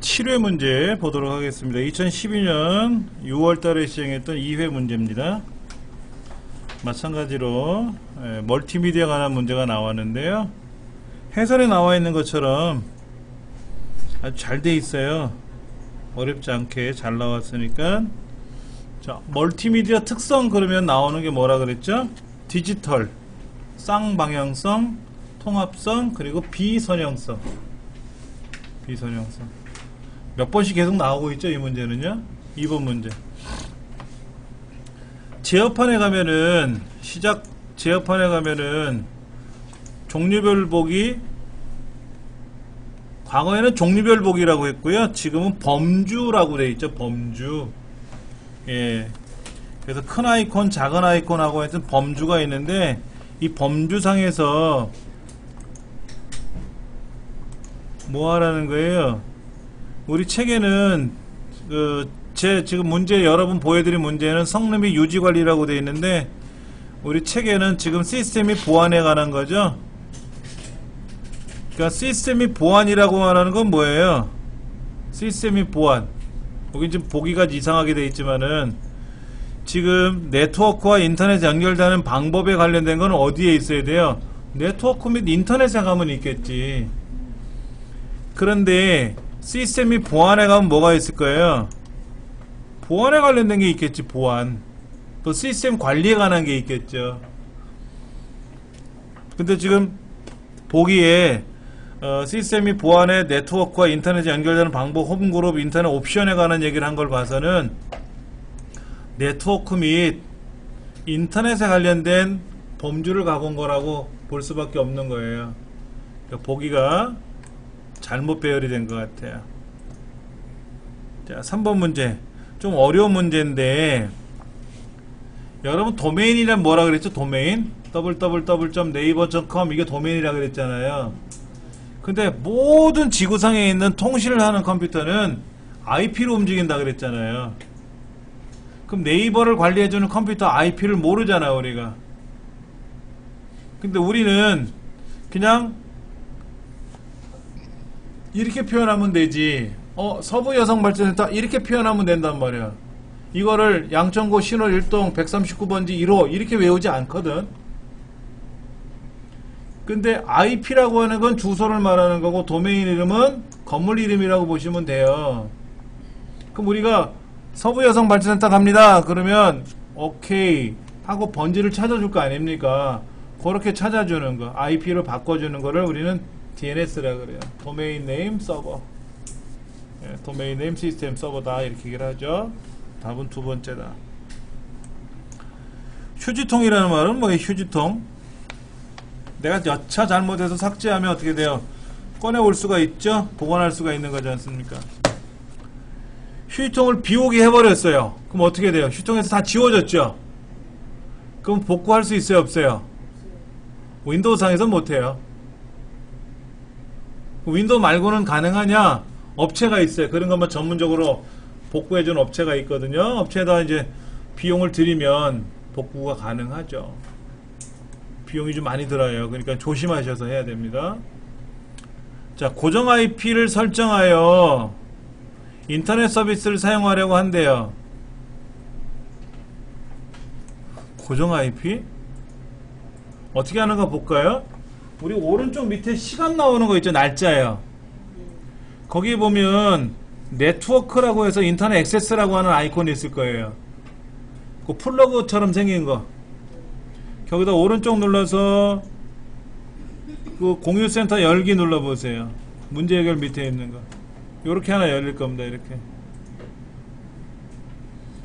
7회 문제 보도록 하겠습니다. 2012년 6월달에 시행했던 2회 문제입니다. 마찬가지로 멀티미디어에 관한 문제가 나왔는데요. 해설에 나와 있는 것처럼 아주 잘 돼 있어요. 어렵지 않게 잘 나왔으니까. 자, 멀티미디어 특성 그러면 나오는 게 뭐라 그랬죠? 디지털, 쌍방향성, 통합성, 그리고 비선형성. 몇 번씩 계속 나오고 있죠, 이 문제는요. 2번 문제. 제어판에 가면은, 제어판에 가면은, 종류별 보기, 과거에는 종류별 보기라고 했고요. 지금은 범주라고 되어 있죠, 범주. 예. 그래서 큰 아이콘, 작은 아이콘하고 하여튼 범주가 있는데, 이 범주상에서 뭐 하라는 거예요? 우리 책에는 지금 문제 여러분 보여드린 문제는 성능 및 유지 관리라고 되어 있는데 우리 책에는 지금 시스템 및 보안에 관한 거죠. 그러니까 시스템 및 보안이라고 말하는 건 뭐예요? 시스템 및 보안. 여기 지금 보기가 이상하게 되어 있지만은 지금 네트워크와 인터넷 연결되는 방법에 관련된 건 어디에 있어야 돼요? 네트워크 및 인터넷에 가면 있겠지. 그런데 시스템 및 보안에 가면 뭐가 있을 거예요? 보안에 관련된 게 있겠지. 보안. 또 시스템 관리에 관한 게 있겠죠. 근데 지금 보기에 시스템 및 보안의 네트워크와 인터넷에 연결되는 방법, 홈그룹, 인터넷 옵션에 관한 얘기를 한 걸 봐서는 네트워크 및 인터넷에 관련된 범주를 가본 거라고 볼 수밖에 없는 거예요. 그러니까 보기가 잘못 배열이 된 것 같아요. 자, 3번 문제. 좀 어려운 문제인데, 여러분 도메인이란 뭐라 그랬죠? 도메인? www.naver.com 이게 도메인이라 그랬잖아요. 근데 모든 지구상에 있는 통신을 하는 컴퓨터는 IP로 움직인다 그랬잖아요. 그럼 네이버를 관리해주는 컴퓨터 IP를 모르잖아요, 우리가. 근데 우리는 그냥 이렇게 표현하면 되지. 서부여성발전센터 이렇게 표현하면 된단 말이야. 이거를 양천구 신월 1동 139번지 1호 이렇게 외우지 않거든. 근데 IP라고 하는 건 주소를 말하는 거고 도메인 이름은 건물 이름이라고 보시면 돼요. 그럼 우리가 서부여성발전센터 갑니다. 그러면 오케이 하고 번지를 찾아줄 거 아닙니까? 그렇게 찾아주는 거, IP로 바꿔주는 거를 우리는 DNS라 그래요. 도메인 네임 서버. 예, 도메인 네임 시스템 서버다 이렇게 얘기를 하죠. 답은 두 번째다. 휴지통이라는 말은 뭐예요? 휴지통. 내가 여차 잘못해서 삭제하면 어떻게 돼요? 꺼내올 수가 있죠? 보관할 수가 있는 거지 않습니까? 휴지통을 비우게 해버렸어요. 그럼 어떻게 돼요? 휴지통에서 다 지워졌죠? 그럼 복구할 수 있어요? 없어요? 윈도우 상에서 못해요. 윈도우 말고는 가능하냐? 업체가 있어요. 그런 것만 전문적으로 복구해주는 업체가 있거든요. 업체에다 이제 비용을 들이면 복구가 가능하죠. 비용이 좀 많이 들어요. 그러니까 조심하셔서 해야 됩니다. 자, 고정 IP를 설정하여 인터넷 서비스를 사용하려고 한대요. 고정 IP? 어떻게 하는가 볼까요? 우리 오른쪽 밑에 시간 나오는 거 있죠? 날짜요. 거기 보면 네트워크라고 해서 인터넷 액세스라고 하는 아이콘이 있을 거예요. 그 플러그처럼 생긴 거. 거기다 오른쪽 눌러서 그 공유센터 열기 눌러보세요. 문제 해결 밑에 있는 거. 요렇게 하나 열릴 겁니다. 이렇게.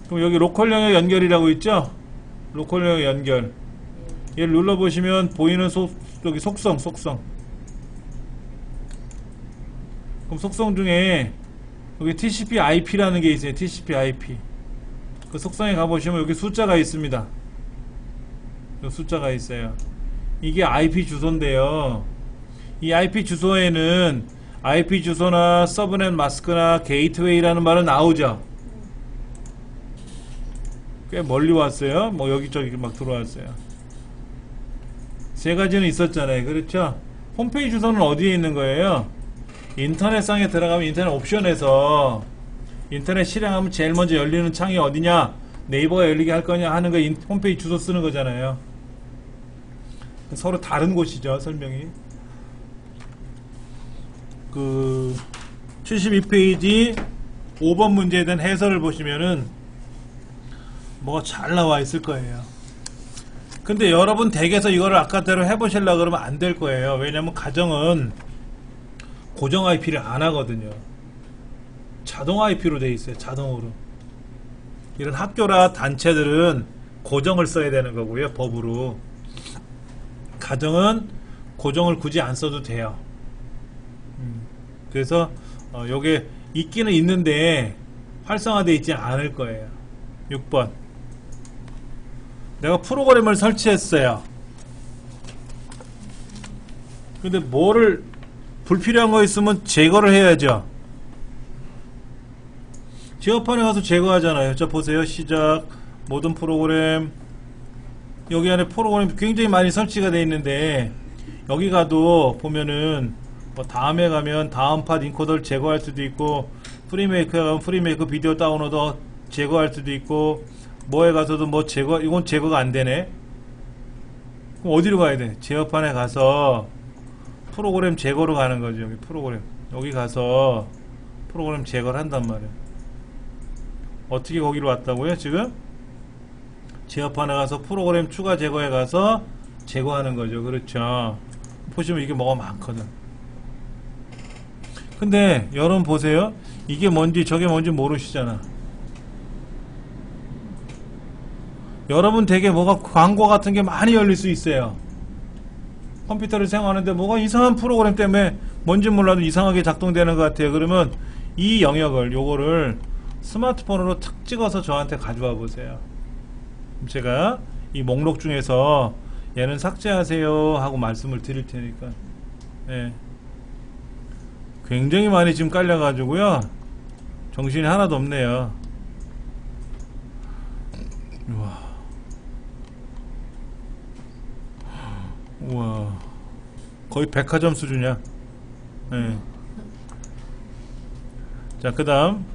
그럼 여기 로컬 영역 연결이라고 있죠? 로컬 영역 연결. 얘를 눌러보시면 보이는 여기 속성. 그럼 속성 중에 여기 TCP IP라는 게 있어요. TCP IP. 그 속성에 가보시면 여기 숫자가 있습니다. 여기 숫자가 있어요. 이게 IP 주소인데요. 이 IP 주소에는 IP 주소나 서브넷 마스크나 게이트웨이라는 말은 나오죠. 꽤 멀리 왔어요. 뭐 여기저기 막 들어왔어요. 세 가지는 있었잖아요. 그렇죠? 홈페이지 주소는 어디에 있는 거예요? 인터넷상에 들어가면 인터넷 옵션에서 인터넷 실행하면 제일 먼저 열리는 창이 어디냐, 네이버가 열리게 할 거냐 하는 거 홈페이지 주소 쓰는 거잖아요. 서로 다른 곳이죠, 설명이. 그 72페이지 5번 문제에 대한 해설을 보시면은 뭐가 잘 나와 있을 거예요. 근데 여러분 댁에서 이거를 아까대로 해보시려고 그러면 안 될 거예요. 왜냐면 가정은 고정 IP를 안 하거든요. 자동 IP로 돼 있어요. 자동으로. 이런 학교라 단체들은 고정을 써야 되는 거고요. 법으로. 가정은 고정을 굳이 안 써도 돼요. 그래서 요게 있기는 있는데 활성화되어 있지 않을 거예요. 6번. 내가 프로그램을 설치했어요. 근데 뭐를 불필요한 거 있으면 제거를 해야죠. 제어판에 가서 제거하잖아요. 자, 보세요. 시작, 모든 프로그램. 여기 안에 프로그램 굉장히 많이 설치가 되어 있는데, 여기 가도 보면은 뭐 다음에 가면 다음 팟 인코더를 제거할 수도 있고, 프리메이커에 가면 프리메이커 비디오 다운로더 제거할 수도 있고, 뭐에 가서도 뭐 제거, 이건 제거가 안 되네. 그럼 어디로 가야 돼? 제어판에 가서 프로그램 제거로 가는 거죠. 여기 프로그램. 여기 가서 프로그램 제거를 한단 말이에요. 어떻게 거기로 왔다고요? 지금? 제어판에 가서 프로그램 추가 제거에 가서 제거하는 거죠. 그렇죠. 보시면 이게 뭐가 많거든. 근데 여러분 보세요. 이게 뭔지 저게 뭔지 모르시잖아. 여러분 댁에 뭐가 광고 같은 게 많이 열릴 수 있어요. 컴퓨터를 사용하는데 뭐가 이상한 프로그램 때문에 뭔지 몰라도 이상하게 작동되는 것 같아요. 그러면 이 영역을, 요거를 스마트폰으로 탁 찍어서 저한테 가져와 보세요. 제가 이 목록 중에서 얘는 삭제하세요 하고 말씀을 드릴 테니까. 예. 굉장히 많이 지금 깔려가지고요. 정신이 하나도 없네요. 우와. 우와. 거의 백화점 수준이야. 예. 자, 그 다음.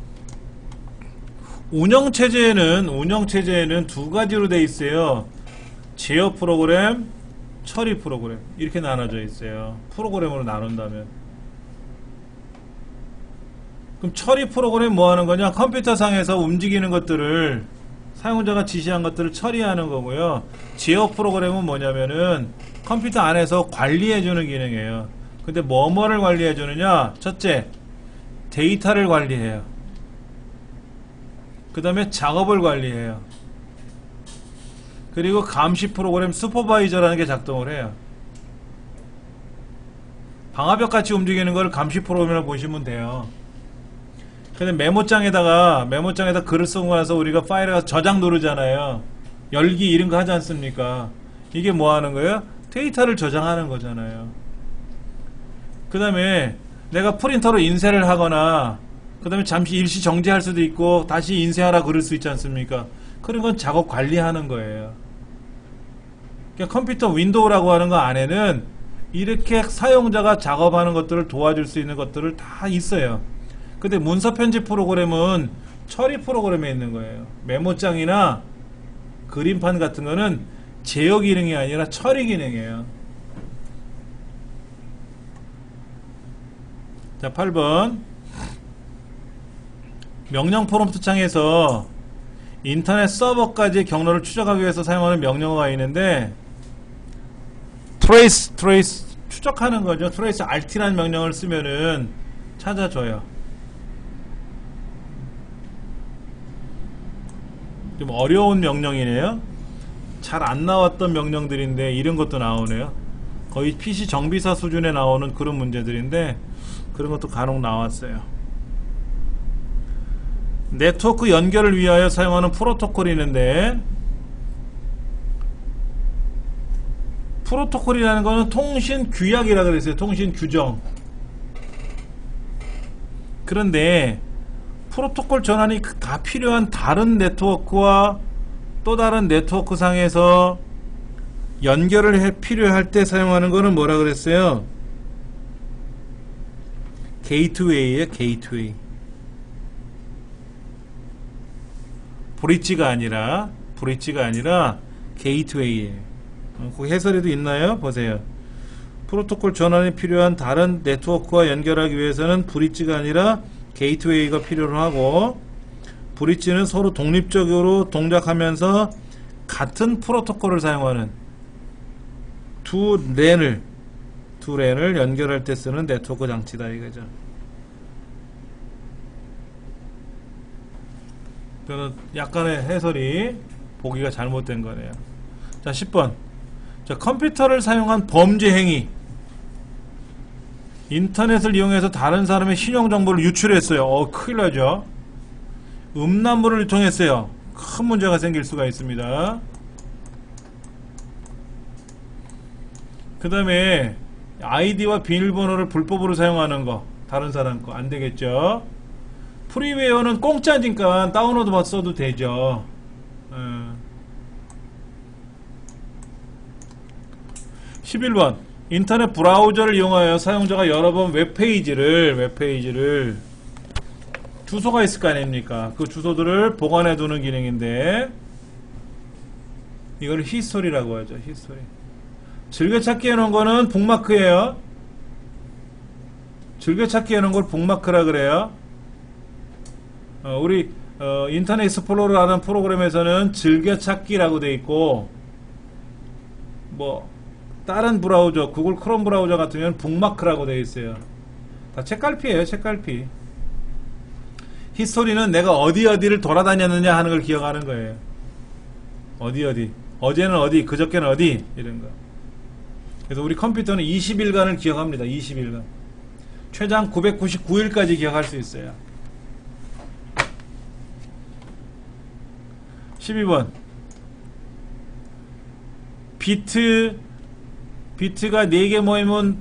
운영체제에는 두 가지로 돼 있어요. 제어 프로그램, 처리 프로그램. 이렇게 나눠져 있어요. 프로그램으로 나눈다면. 그럼 처리 프로그램 뭐 하는 거냐? 컴퓨터 상에서 움직이는 것들을, 사용자가 지시한 것들을 처리하는 거고요. 제어 프로그램은 뭐냐면은 컴퓨터 안에서 관리해주는 기능이에요. 근데 뭐를 관리해주느냐? 첫째, 데이터를 관리해요. 그 다음에 작업을 관리해요. 그리고 감시 프로그램 슈퍼바이저라는 게 작동을 해요. 방화벽 같이 움직이는 걸 감시 프로그램이라고 보시면 돼요. 근데 메모장에다 글을 쓰고 나서 우리가 파일에 가서 저장 누르잖아요. 열기 이런 거 하지 않습니까? 이게 뭐 하는 거예요? 데이터를 저장하는 거잖아요. 그 다음에 내가 프린터로 인쇄를 하거나, 그 다음에 잠시 일시 정지할 수도 있고 다시 인쇄하라 그럴 수 있지 않습니까? 그런 건 작업 관리하는 거예요. 그러니까 컴퓨터 윈도우라고 하는 거 안에는 이렇게 사용자가 작업하는 것들을 도와줄 수 있는 것들을 다 있어요. 근데 문서 편집 프로그램은 처리 프로그램에 있는 거예요. 메모장이나 그림판 같은 거는 제어 기능이 아니라 처리 기능이에요. 자, 8번. 명령 프롬프트 창에서 인터넷 서버까지 경로를 추적하기 위해서 사용하는 명령어가 있는데, 트레이스 추적하는 거죠. 트레이스 RT라는 명령을 쓰면은 찾아줘요. 좀 어려운 명령이네요. 잘 안 나왔던 명령들인데 이런 것도 나오네요. 거의 PC 정비사 수준에 나오는 그런 문제들인데 그런 것도 간혹 나왔어요. 네트워크 연결을 위하여 사용하는 프로토콜이 있는데, 프로토콜이라는 거는 통신 규약이라고 그랬어요. 통신 규정. 그런데 프로토콜 전환이 다 필요한 다른 네트워크와 또 다른 네트워크 상에서 연결을 필요할 때 사용하는 거는 뭐라 그랬어요? 게이트웨이에 게이트웨이. 브릿지가 아니라 게이트웨이예요. 그 해설에도 있나요? 보세요. 프로토콜 전환이 필요한 다른 네트워크와 연결하기 위해서는 브릿지가 아니라 게이트웨이가 필요로 하고, 브릿지는 서로 독립적으로 동작하면서 같은 프로토콜을 사용하는 두 랜을 연결할 때 쓰는 네트워크 장치다 이거죠. 저는 약간의 해설이 보기가 잘못된 거네요. 자, 10번. 자, 컴퓨터를 사용한 범죄 행위. 인터넷을 이용해서 다른 사람의 신용정보를 유출했어요. 큰일 나죠. 음란물을 유통했어요. 큰 문제가 생길 수가 있습니다. 그 다음에 아이디와 비밀번호를 불법으로 사용하는 거, 다른 사람 거 안되겠죠. 프리웨어는 공짜니까 다운로드 받아 써도 되죠. 11번. 인터넷 브라우저를 이용하여 사용자가 여러 번 웹페이지를 주소가 있을 거 아닙니까? 그 주소들을 보관해 두는 기능인데, 이걸 히스토리라고 하죠. 히스토리. 즐겨찾기 해놓은 거는 북마크예요. 즐겨찾기 해놓은 걸 북마크라 그래요. 우리 인터넷 익스플로러 하는 프로그램에서는 즐겨찾기라고 돼 있고, 뭐 다른 브라우저, 구글 크롬 브라우저 같으면 북마크라고 돼 있어요. 다 책갈피예요. 책갈피. 히스토리는 내가 어디를 돌아다녔느냐 하는 걸 기억하는 거예요. 어디 어제는 어디, 그저께는 어디, 이런 거. 그래서 우리 컴퓨터는 20일간을 기억합니다. 20일간. 최장 999일까지 기억할 수 있어요. 12번. 비트가 4개 모이면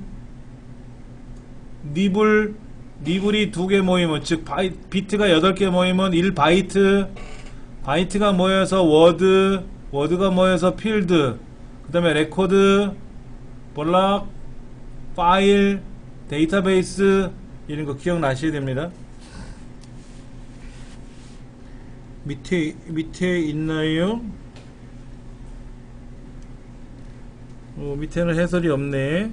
니블이 2개 모이면, 즉 비트가 8개 모이면 1바이트, 바이트가 모여서 워드가 모여서 필드, 그 다음에 레코드, 블락, 파일, 데이터베이스, 이런 거 기억나셔야 됩니다. 밑에 있나요? 밑에는 해설이 없네.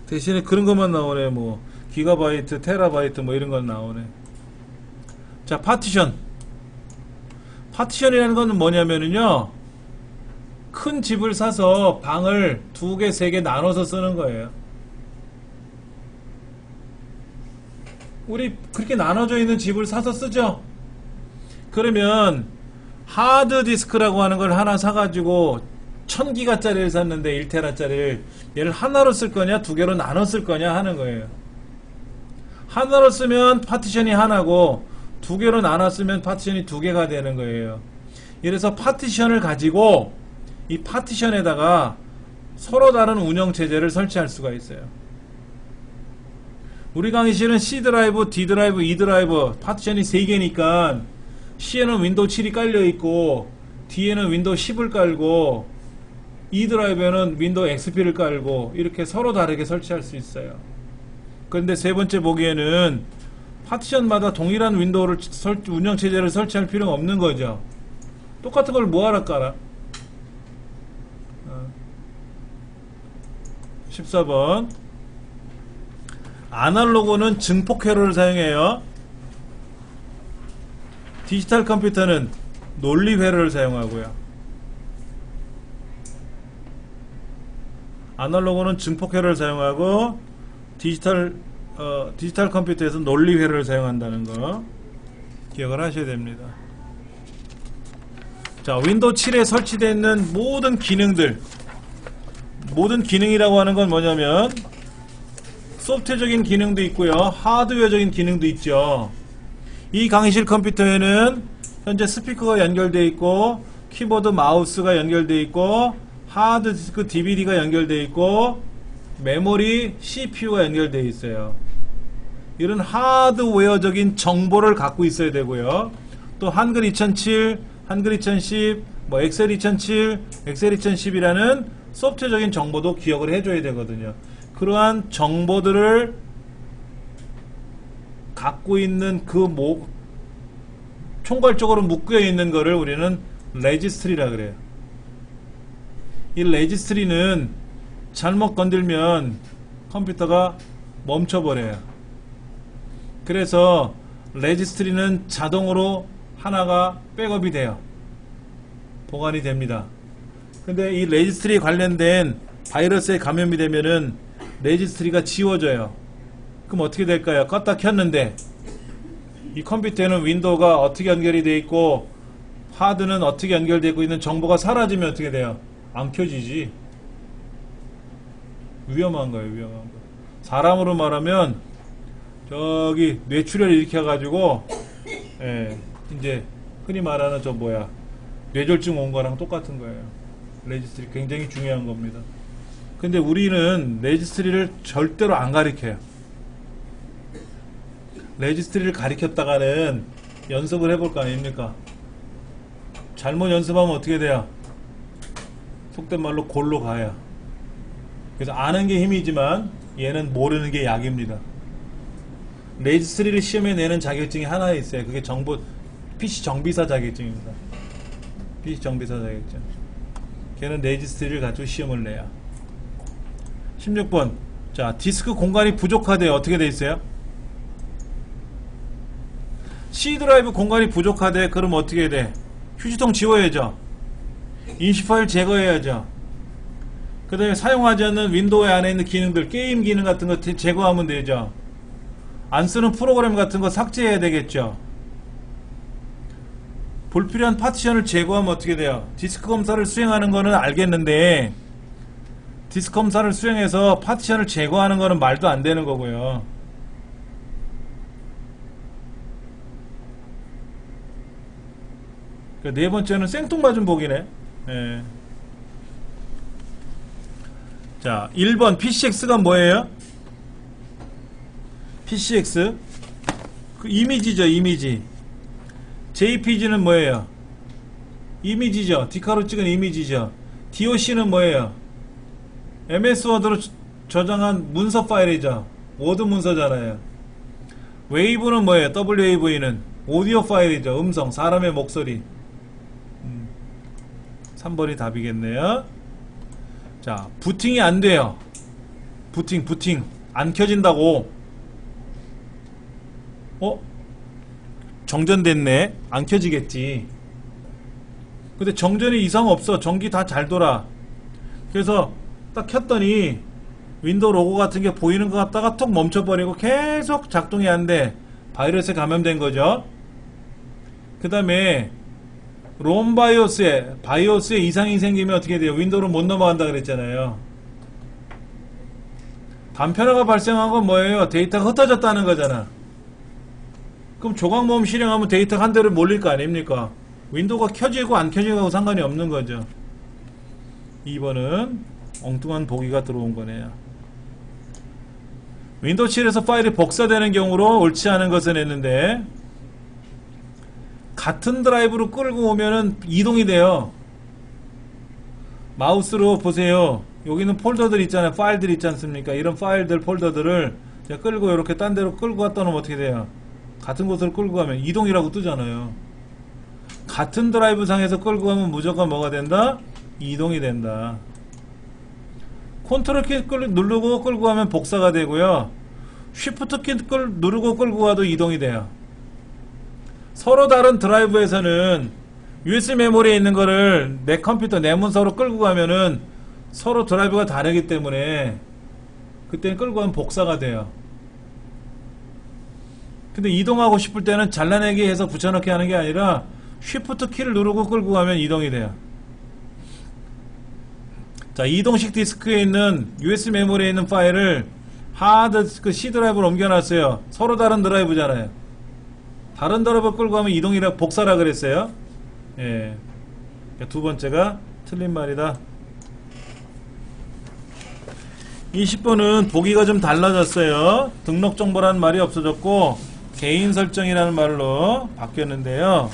대신에 그런 것만 나오네. 뭐 기가바이트, 테라바이트 뭐 이런 건 나오네. 자, 파티션이라는 건 뭐냐면은요, 큰 집을 사서 방을 2개, 3개 나눠서 쓰는 거예요. 우리 그렇게 나눠져 있는 집을 사서 쓰죠. 그러면 하드디스크라고 하는 걸 하나 사가지고 1000기가짜리를 샀는데 1테라짜리를 얘를 하나로 쓸 거냐 2개로 나눠 쓸 거냐 하는 거예요. 하나로 쓰면 파티션이 하나고 2개로 나눠 쓰면 파티션이 2개가 되는 거예요. 이래서 파티션을 가지고 이 파티션에다가 서로 다른 운영체제를 설치할 수가 있어요. 우리 강의실은 C 드라이브, D 드라이브, E 드라이브 파티션이 3개니까 C에는 윈도우 7이 깔려있고 D에는 윈도우 10을 깔고 E 드라이브에는 윈도우 XP를 깔고 이렇게 서로 다르게 설치할 수 있어요. 그런데 세 번째 보기에는 파티션마다 동일한 윈도우를 운영체제를 설치할 필요가 없는 거죠. 똑같은 걸 뭐하러 깔아? 14번. 아날로그는 증폭 회로를 사용해요. 디지털 컴퓨터는 논리 회로를 사용하고요. 아날로그는 증폭 회로를 사용하고 디지털 컴퓨터에서 논리 회로를 사용한다는 거 기억을 하셔야 됩니다. 자, 윈도우 7에 설치되어 있는 모든 기능이라고 하는 건 뭐냐면 소프트웨어적인 기능도 있고요, 하드웨어적인 기능도 있죠. 이 강의실 컴퓨터에는 현재 스피커가 연결되어 있고 키보드, 마우스가 연결되어 있고 하드디스크 DVD가 연결되어 있고 메모리, CPU가 연결되어 있어요. 이런 하드웨어적인 정보를 갖고 있어야 되고요. 또 한글 2007, 한글 2010, 뭐 엑셀 2007, 엑셀 2010이라는 소프트웨어적인 정보도 기억을 해줘야 되거든요. 그러한 정보들을 갖고 있는 총괄적으로 묶여 있는 거를 우리는 레지스트리라 그래요. 이 레지스트리는 잘못 건들면 컴퓨터가 멈춰버려요. 그래서 레지스트리는 자동으로 하나가 백업이 돼요. 보관이 됩니다. 근데 이 레지스트리 관련된 바이러스에 감염이 되면은 레지스트리가 지워져요. 그럼 어떻게 될까요? 껐다 켰는데 이 컴퓨터에는 윈도우가 어떻게 연결이 되어 있고 하드는 어떻게 연결되고 있는 정보가 사라지면 어떻게 돼요? 안 켜지지. 위험한 거예요. 위험한 거. 사람으로 말하면 저기 뇌출혈 일으켜가지고 이제 흔히 말하는 뇌졸중 온 거랑 똑같은 거예요. 레지스트리 굉장히 중요한 겁니다. 근데 우리는 레지스트리를 절대로 안 가르쳐요. 레지스트리를 가르쳤다가는 연습을 해볼 거 아닙니까? 잘못 연습하면 어떻게 돼요? 속된 말로 골로 가요. 그래서 아는 게 힘이지만 얘는 모르는 게 약입니다. 레지스트리를 시험에 내는 자격증이 하나 있어요. 그게 PC 정비사 자격증입니다. PC 정비사 자격증. 걔는 레지스트리를 가지고 시험을 내요. 16번. 자, 디스크 공간이 부족하대. 어떻게 돼 있어요? C 드라이브 공간이 부족하대. 그럼 어떻게 돼? 휴지통 지워야죠. 인식 파일 제거해야죠. 그 다음에 사용하지 않는 윈도우 안에 있는 기능들, 게임 기능 같은 거 제거하면 되죠. 안 쓰는 프로그램 같은 거 삭제해야 되겠죠. 불필요한 파티션을 제거하면 어떻게 돼요? 디스크 검사를 수행하는 거는 알겠는데 디스크 검사를 수행해서 파티션을 제거하는 거는 말도 안 되는 거고요. 네 번째는 생뚱맞은 보기네. 예. 자, 1번 PCX가 뭐예요? PCX 그 이미지죠. 이미지. JPG는 뭐예요? 이미지죠. 디카로 찍은 이미지죠. DOC는 뭐예요? MS 워드로 저장한 문서 파일이죠. 워드 문서잖아요. 웨이브는 뭐예요? WAV는 오디오 파일이죠. 음성, 사람의 목소리. 3번이 답이겠네요. 자, 부팅이 안 돼요. 부팅 안 켜진다고. 정전됐네. 안 켜지겠지. 근데 정전이 이상 없어. 전기 다 잘 돌아. 그래서 딱 켰더니 윈도우 로고 같은 게 보이는 것 같다가 툭 멈춰버리고 계속 작동이 안 돼. 바이러스에 감염된 거죠. 그 다음에 롬 바이오스에 이상이 생기면 어떻게 돼요? 윈도우로 못 넘어간다 그랬잖아요. 단편화가 발생한 건 뭐예요? 데이터가 흩어졌다는 거잖아. 그럼 조각모음 실행하면 데이터가 한 대로 몰릴 거 아닙니까? 윈도우가 켜지고 안 켜지고 상관이 없는 거죠. 2번은 엉뚱한 보기가 들어온 거네요. 윈도우 7에서 파일이 복사되는 경우로 옳지 않은 것을 했는데 같은 드라이브로 끌고 오면은 이동이 돼요. 마우스로 보세요. 여기는 폴더들 있잖아요. 파일들 있지 않습니까? 이런 파일들, 폴더들을 제가 끌고 이렇게 딴 데로 끌고 갔다 놓으면 어떻게 돼요? 같은 곳으로 끌고 가면 이동이라고 뜨잖아요. 같은 드라이브 상에서 끌고 가면 무조건 뭐가 된다? 이동이 된다. 컨트롤 키 누르고 끌고 가면 복사가 되고요. 쉬프트 키 누르고 끌고 가도 이동이 돼요. 서로 다른 드라이브에서는 USB 메모리에 있는 거를 내 컴퓨터 내 문서로 끌고 가면은 서로 드라이브가 다르기 때문에 그때는 끌고 가면 복사가 돼요. 근데 이동하고 싶을 때는 잘라내기 해서 붙여넣기 하는 게 아니라 쉬프트 키를 누르고 끌고 가면 이동이 돼요. 자, 이동식 디스크에 있는 USB 메모리에 있는 파일을 하드 디스크 C 드라이브로 옮겨놨어요. 서로 다른 드라이브잖아요. 다른 드라이브 끌고 가면 이동이라 복사라 그랬어요. 예. 두 번째가 틀린 말이다. 20번은 보기가 좀 달라졌어요. 등록 정보라는 말이 없어졌고 개인 설정이라는 말로 바뀌었는데요.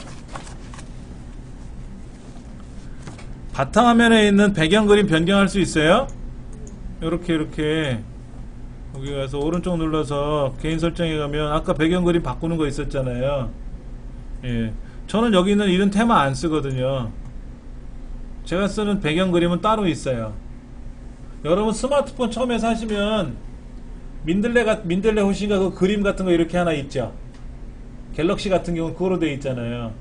바탕화면에 있는 배경 그림 변경할 수 있어요. 이렇게 여기 가서 오른쪽 눌러서 개인 설정에 가면 아까 배경 그림 바꾸는 거 있었잖아요. 예. 저는 여기 있는 이런 테마 안 쓰거든요. 제가 쓰는 배경 그림은 따로 있어요. 여러분 스마트폰 처음에 사시면 민들레 호신가 그 그림 같은 거 이렇게 하나 있죠. 갤럭시 같은 경우는 그거로 돼 있잖아요.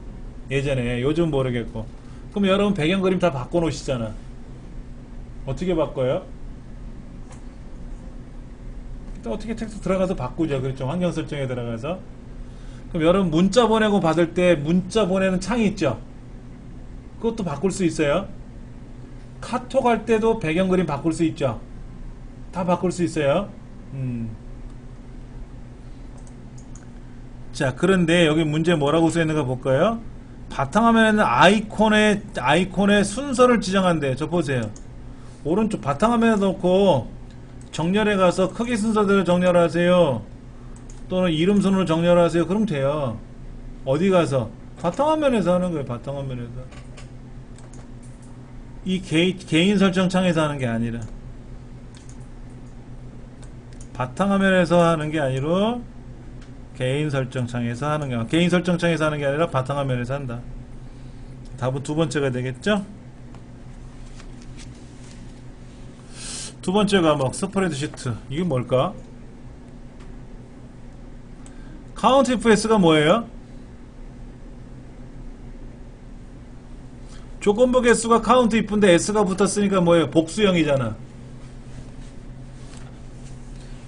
예전에. 요즘 모르겠고. 그럼 여러분 배경 그림 다 바꿔 놓으시잖아. 어떻게 바꿔요? 일단 어떻게 텍스트 들어가서 바꾸죠. 그렇죠. 환경 설정에 들어가서. 그럼 여러분 문자 보내고 받을 때 문자 보내는 창이 있죠. 그것도 바꿀 수 있어요. 카톡 할 때도 배경 그림 바꿀 수 있죠. 다 바꿀 수 있어요. 자, 그런데 여기 문제 뭐라고 써있는가 볼까요? 바탕화면에는 아이콘의 순서를 지정한대. 저 보세요. 오른쪽 바탕화면에 놓고 정렬해 가서 크기 순서대로 정렬하세요. 또는 이름 순으로 정렬하세요. 그럼 돼요. 어디 가서? 바탕화면에서 하는 거예요. 바탕화면에서. 이 개인 설정 창에서 하는 게 아니라 바탕화면에서 하는 게 아니라 개인 설정 창에서 하는 게 개인 설정 창에서 하는 게 아니라 바탕화면에서 한다. 답은 두 번째가 되겠죠? 두 번째 과목 스프레드시트. 이게 뭘까? 카운트 if s가 뭐예요? 조건부 개수가 카운트 if인데 s가 붙었으니까 뭐예요? 복수형이잖아.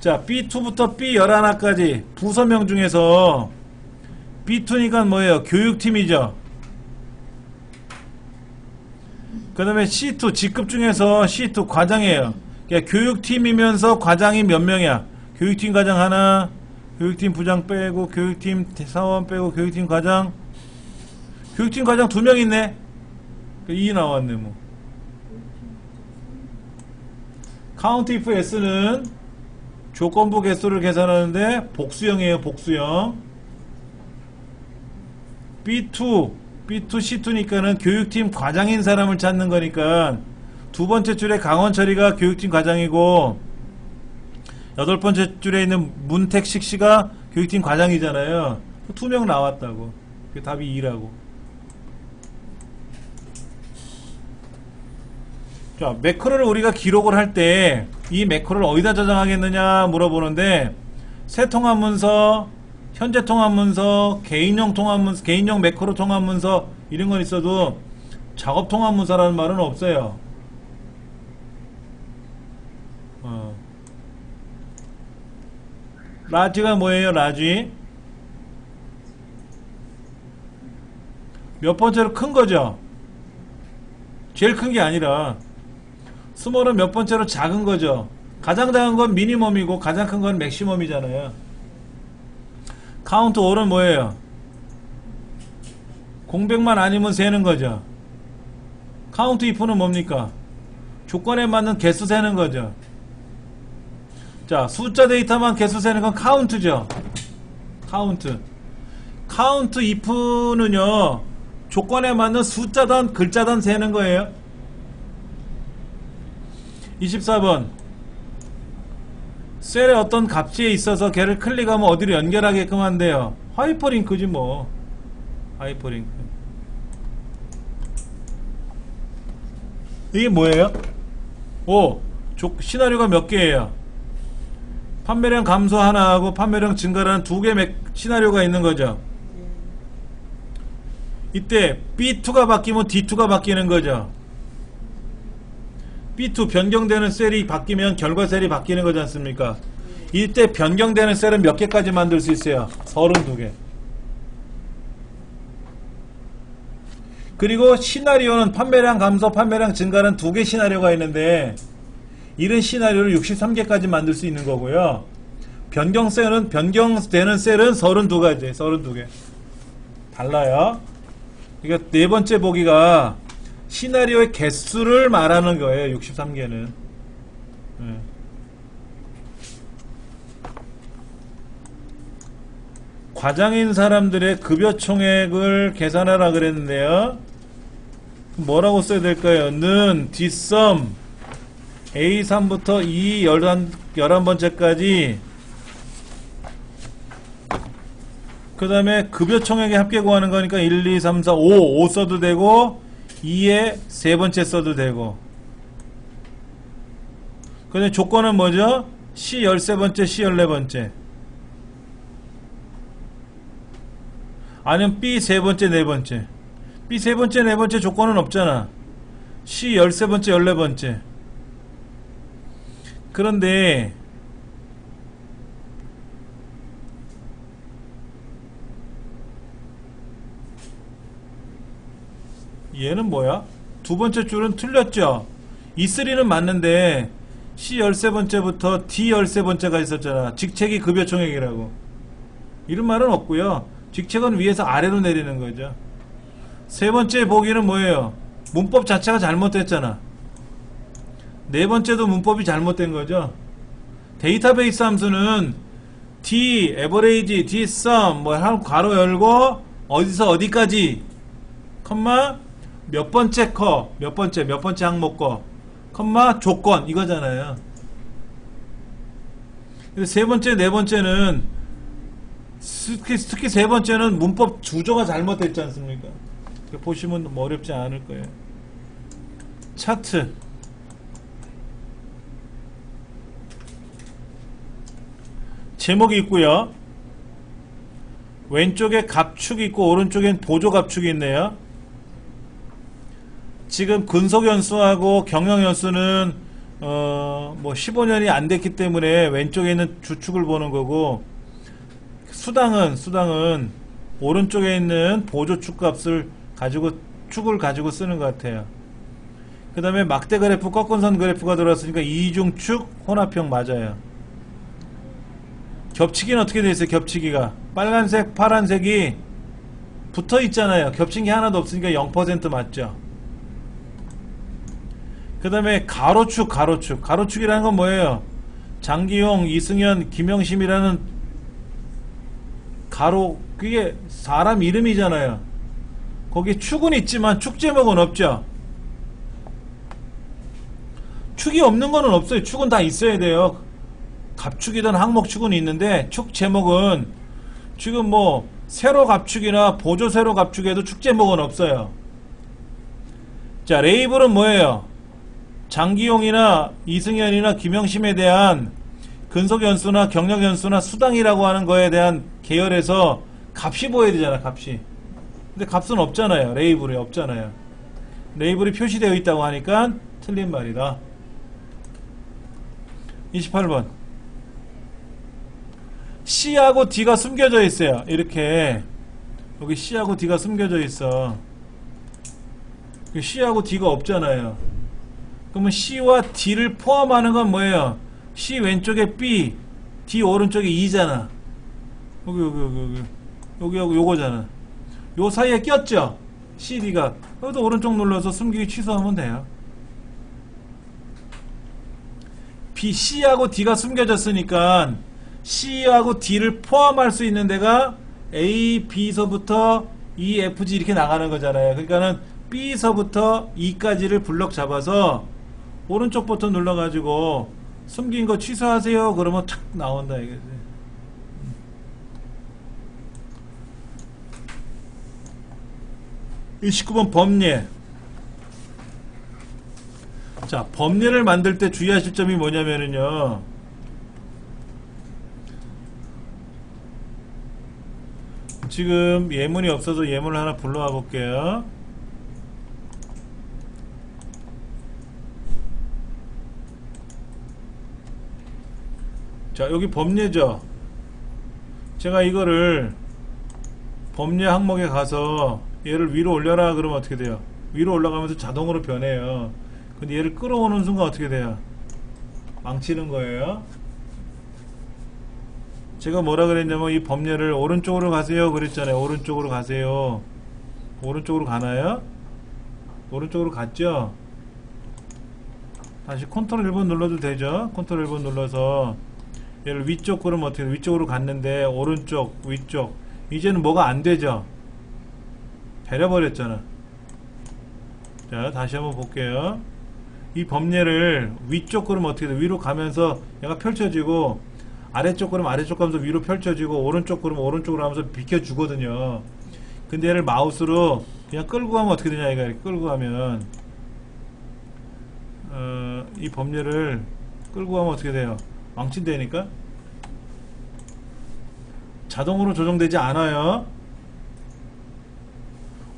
자, B2부터 B11까지 부서명 중에서 B2니까 뭐예요? 교육팀이죠. 그 다음에 C2 직급 중에서 C2 과장이에요. 그러니까 교육팀이면서 과장이 몇 명이야? 교육팀 과장 하나, 교육팀 부장 빼고, 교육팀 사원 빼고, 교육팀 과장. 교육팀 과장 2명 있네? 2 나왔네, 뭐. 카운트 if s는 조건부 개수를 계산하는데 복수형이에요. 복수형. B2, C2니까는 교육팀 과장인 사람을 찾는 거니까 두 번째 줄에 강원철이가 교육팀 과장이고 여덟 번째 줄에 있는 문택식 씨가 교육팀 과장이잖아요. 2명 나왔다고. 그게 답이 2라고. 자, 매크로를 우리가 기록을 할 때 이 매크로를 어디다 저장하겠느냐 물어보는데 새 통합 문서, 현재 통합 문서, 개인용 통합 문서, 개인용 매크로 통합 문서 이런 건 있어도 작업 통합 문서라는 말은 없어요. 라지가 뭐예요? 라지 몇 번째로 큰 거죠? 제일 큰 게 아니라 스몰은 몇 번째로 작은 거죠. 가장 작은 건 미니멈이고 가장 큰 건 맥시멈이잖아요. 카운트 all은 뭐예요? 공백만 아니면 세는 거죠. 카운트 if는 뭡니까? 조건에 맞는 개수 세는 거죠. 자, 숫자 데이터만 개수 세는 건 카운트죠. 카운트 if는요 조건에 맞는 숫자단 글자단 세는 거예요. 24번 셀의 어떤 값지에 있어서 걔를 클릭하면 어디로 연결하게끔 한대요. 하이퍼링크지 뭐. 하이퍼링크. 이게 뭐예요? 시나리오가 몇 개예요? 판매량 감소 하나하고 판매량 증가라는 2개 시나리오가 있는 거죠. 이때 B2가 바뀌면 D2가 바뀌는 거죠. B2 변경되는 셀이 바뀌면 결과 셀이 바뀌는 거지 않습니까? 이때 변경되는 셀은 몇 개까지 만들 수 있어요? 32개. 그리고 시나리오는 판매량 감소, 판매량 증가는 2개 시나리오가 있는데 이런 시나리오를 63개까지 만들 수 있는 거고요. 변경되는 셀은 32가지, 32개. 달라요. 그러니까 네 번째 보기가 시나리오의 개수를 말하는 거예요. 63개는. 네. 과장인 사람들의 급여 총액을 계산하라 그랬는데요. 뭐라고 써야 될까요? 는 뒷섬 A3부터 E 11번째까지 그 다음에 급여 총액의 합계 구하는 거니까 1, 2, 3, 4, 5 써도 되고 2에 세 번째 써도 되고 그 다음에 조건은 뭐죠? C 13번째, C 14번째 아니면 B 세 번째, 네 번째 B 세 번째, 네 번째 조건은 없잖아. C 13번째, 14번째 그런데 얘는 뭐야? 두 번째 줄은 틀렸죠? E3는 맞는데 C 13번째부터 D 13번째가 있었잖아. 직책이 급여 총액이라고. 이런 말은 없고요. 직책은 위에서 아래로 내리는 거죠. 세 번째 보기는 뭐예요? 문법 자체가 잘못됐잖아. 네 번째도 문법이 잘못된 거죠. 데이터베이스 함수는 D, average, D sum 뭐 괄호 열고 어디서 어디까지 컴마 몇 번째 몇 번째 항목 컴마 조건 이거잖아요. 근데 세 번째, 네 번째는 특히 세 번째는 문법 주조가 잘못됐지 않습니까? 보시면 뭐 어렵지 않을 거예요. 차트 제목이 있고요. 왼쪽에 갑축이 있고 오른쪽엔 보조 갑축이 있네요. 지금 근속연수하고 경영연수는 뭐 15년이 안 됐기 때문에 왼쪽에 있는 주축을 보는 거고 수당은 오른쪽에 있는 보조축 값을 가지고 축을 가지고 쓰는 것 같아요. 그 다음에 막대 그래프 꺾은선 그래프가 들어왔으니까 이중축 혼합형 맞아요. 겹치기는 어떻게 돼 있어요? 겹치기가 빨간색 파란색이 붙어 있잖아요. 겹친 게 하나도 없으니까 0% 맞죠. 그 다음에 가로축이라는 건 뭐예요? 장기용, 이승현, 김영심이라는 그게 사람 이름이잖아요. 거기 축은 있지만 축 제목은 없죠. 축이 없는 거는 없어요. 축은 다 있어야 돼요. 갑축이든 항목축은 있는데 축 제목은 지금 뭐 세로 갑축이나 보조 세로 갑축에도 축 제목은 없어요. 자, 레이블은 뭐예요? 장기용이나 이승현이나 김영심에 대한 근속연수나 경력연수나 수당이라고 하는 거에 대한 계열에서 값이 보여야 되잖아. 값이. 근데 값은 없잖아요. 레이블이 없잖아요. 레이블이 표시되어 있다고 하니까 틀린 말이다. 28번 C하고 D가 숨겨져 있어요. 이렇게 여기 C하고 D가 숨겨져 있어. C하고 D가 없잖아요. 그러면 C와 D를 포함하는 건 뭐예요? C 왼쪽에 B, D 오른쪽에 E잖아. 여기하고 요거잖아. 요 사이에 꼈죠? C, D가. 그래도 오른쪽 눌러서 숨기기 취소하면 돼요. B, C하고 D가 숨겨졌으니까 C하고 D를 포함할 수 있는 데가 A, B서부터 E, F, G 이렇게 나가는 거잖아요. 그러니까는 B서부터 E까지를 블럭 잡아서 오른쪽 버튼 눌러가지고 숨긴 거 취소하세요. 그러면 탁 나온다 이거지. 29번 법례. 자, 법례를 만들 때 주의하실 점이 뭐냐면은요. 지금 예문이 없어서 예문을 하나 불러와 볼게요. 자, 여기 법례죠. 제가 이거를 법례 항목에 가서 얘를 위로 올려라 그러면 어떻게 돼요? 위로 올라가면서 자동으로 변해요. 근데 얘를 끌어오는 순간 어떻게 돼요? 망치는 거예요. 제가 뭐라 그랬냐면 이 법례를 오른쪽으로 가세요 그랬잖아요. 오른쪽으로 가세요. 오른쪽으로 가나요? 오른쪽으로 갔죠? 다시 컨트롤 1번 눌러도 되죠? 컨트롤 1번 눌러서 얘를 위쪽 그러면 어떻게 돼요? 위쪽으로 갔는데 오른쪽, 위쪽 이제는 뭐가 안 되죠? 배려버렸잖아. 자, 다시 한번 볼게요. 이 범례를 위쪽 그러면 어떻게 돼? 위로 가면서 얘가 펼쳐지고, 아래쪽 그러면 아래쪽 가면서 위로 펼쳐지고, 오른쪽 그러면 오른쪽으로 하면서 비켜주거든요. 근데 얘를 마우스로 그냥 끌고 가면 어떻게 되냐, 이거 끌고 가면 이 범례를 끌고 가면 어떻게 돼요? 망친다니까? 자동으로 조정되지 않아요.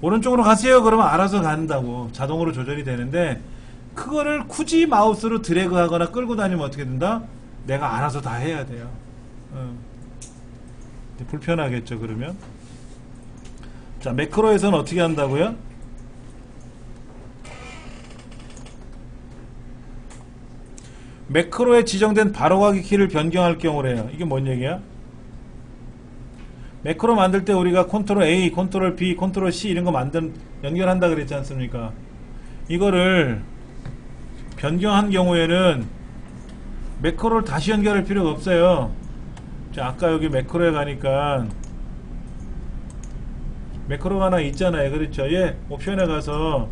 오른쪽으로 가세요 그러면 알아서 간다고, 자동으로 조절이 되는데, 그거를 굳이 마우스로 드래그 하거나 끌고 다니면 어떻게 된다? 내가 알아서 다 해야 돼요. 불편하겠죠 그러면. 자, 매크로에서는 어떻게 한다고요? 매크로에 지정된 바로가기 키를 변경할 경우래요. 이게 뭔 얘기야? 매크로 만들 때 우리가 컨트롤 A, 컨트롤 B, 컨트롤 C 이런 거 연결한다 그랬지 않습니까? 이거를 변경한 경우에는 매크로를 다시 연결할 필요가 없어요. 자, 아까 여기 매크로에 가니까 매크로가 하나 있잖아요. 그렇죠? 얘 옵션에 가서